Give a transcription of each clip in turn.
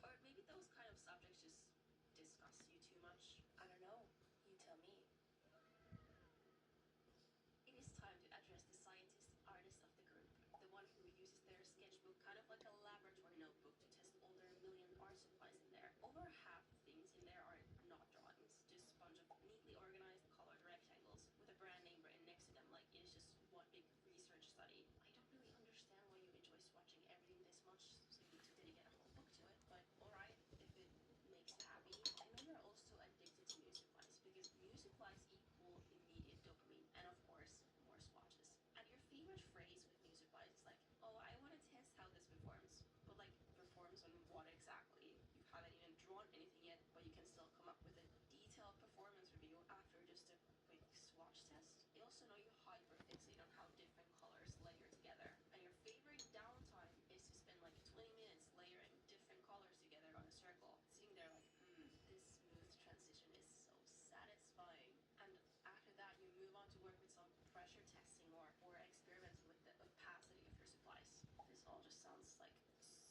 Or maybe those kind of subjects just disgust you too much? I don't know. You tell me. It is time to address the scientist artist of the group, the one who uses their sketchbook kind of like a laboratory notebook to test all their million art supplies in there. Over half the things in there are not drawings, just a bunch of neatly organized colored rectangles with a brand name written next to them like it is just one big research study. I don't really understand why you enjoy swatching everything this much, so you need to dedicate a whole book to it, but alright, if it makes you happy. I know you're also addicted to music supplies because music supplies equal immediate dopamine and of course more swatches. And your favorite phrase with music supplies is like, oh, I want to test how this performs. But like, performs on what exactly? You haven't even drawn anything yet, but you can still come up with a detailed performance review after just a quick swatch test. I also know you hyperfixate on how different colors layer together, and your favorite downtime is to spend like 20 minutes layering different colors together on a circle, sitting there like, this smooth transition is so satisfying. And after that, you move on to work with some pressure testing or experimenting with the opacity of your supplies. This all just sounds like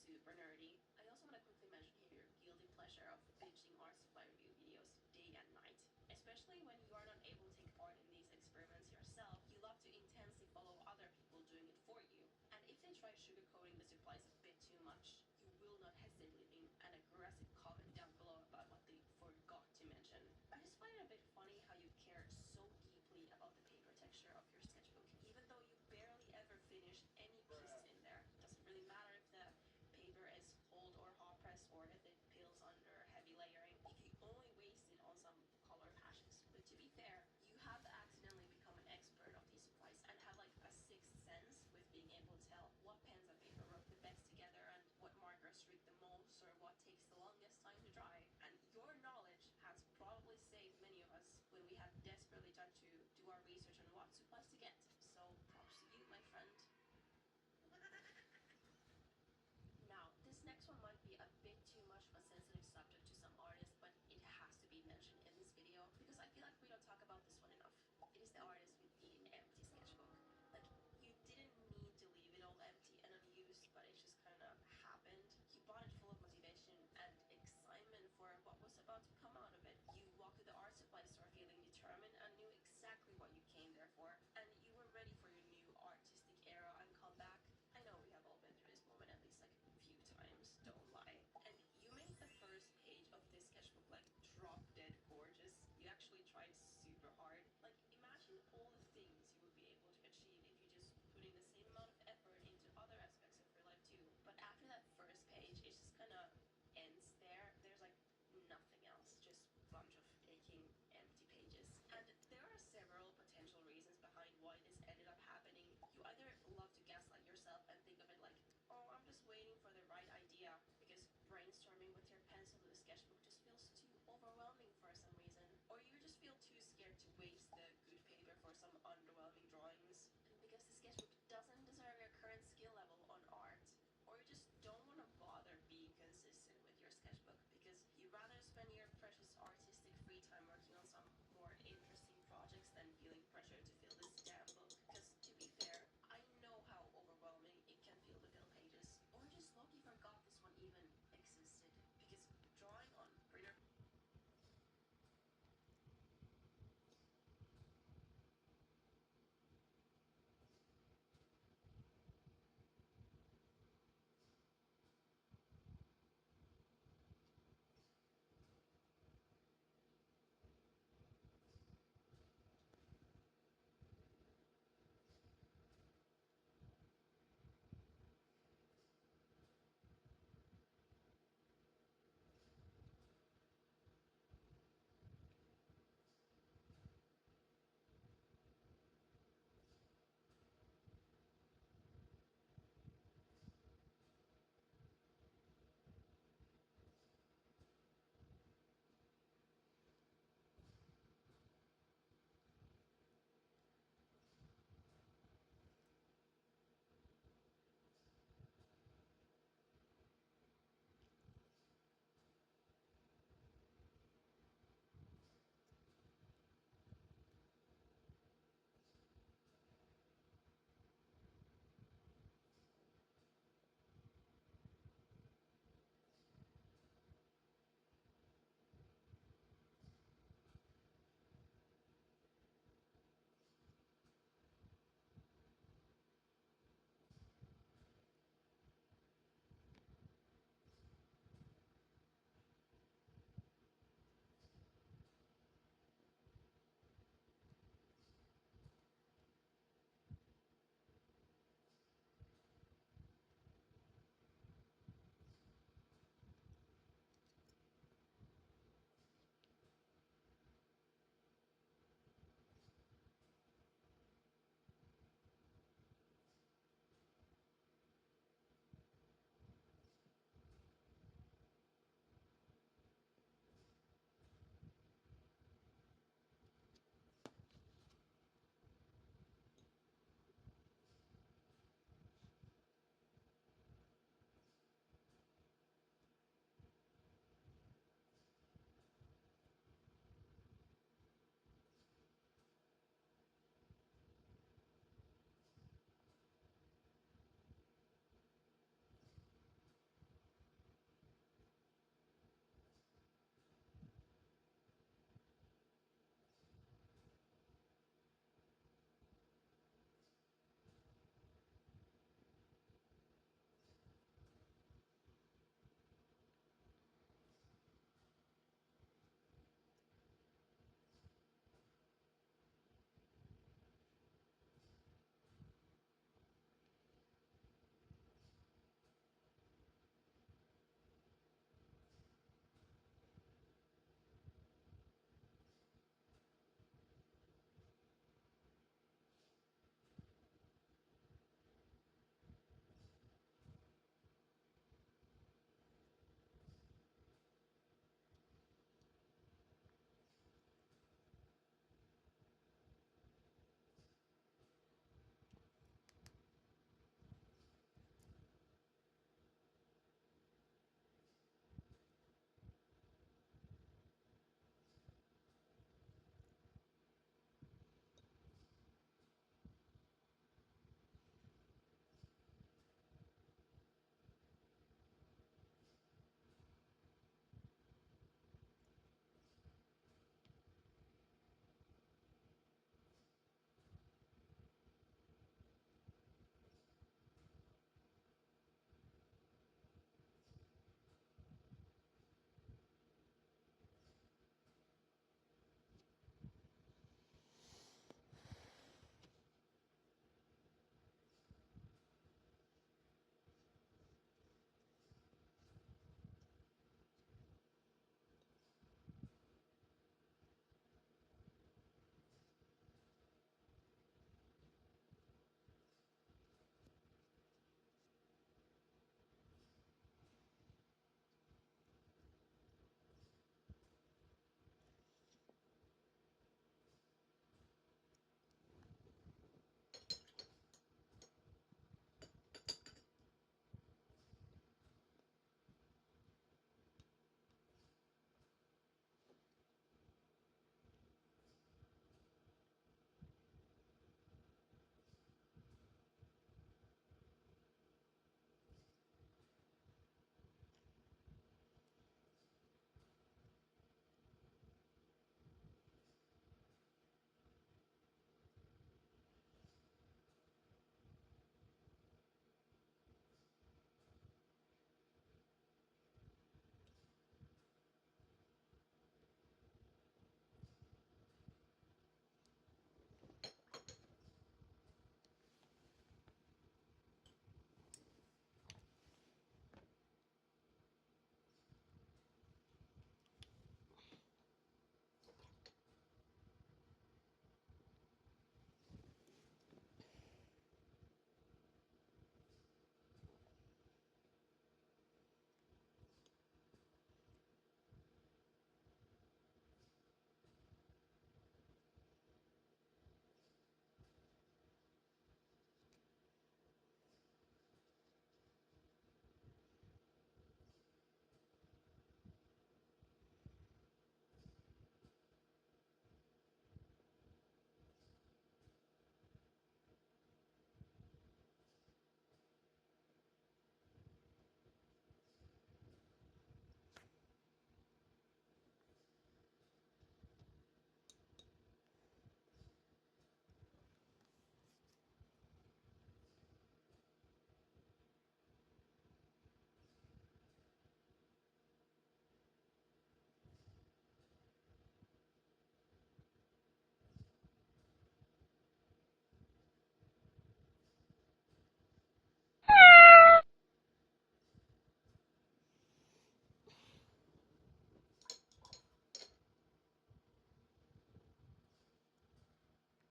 super nerdy. I also want to quickly mention here your guilty pleasure of binging art supply review videos day and night. Especially when you are not able to take part in these experiments yourself, you love to intensely follow other people doing it for you. And if they try sugarcoating the supplies a bit too much, you will not hesitate leaving an aggressive comment down below about what they forgot to mention. I just find it a bit funny how you care so deeply about the paper texture of your sketchbook, even though you barely ever finish any pieces in there. It doesn't really matter if the paper is cold or hot pressed or if it peels under heavy layering if you only waste it on some color pashes. But to be fair, you have accidentally become an expert of these supplies and have like a sixth sense with being able to tell what pens and paper work the best together and what markers streak the most or what takes the longest time to dry. And your knowledge has probably saved many of us when we have desperately tried to do our research on what supplies to get. So props to you, my friend. Now, this next one might be a bit too much of a sensitive subject to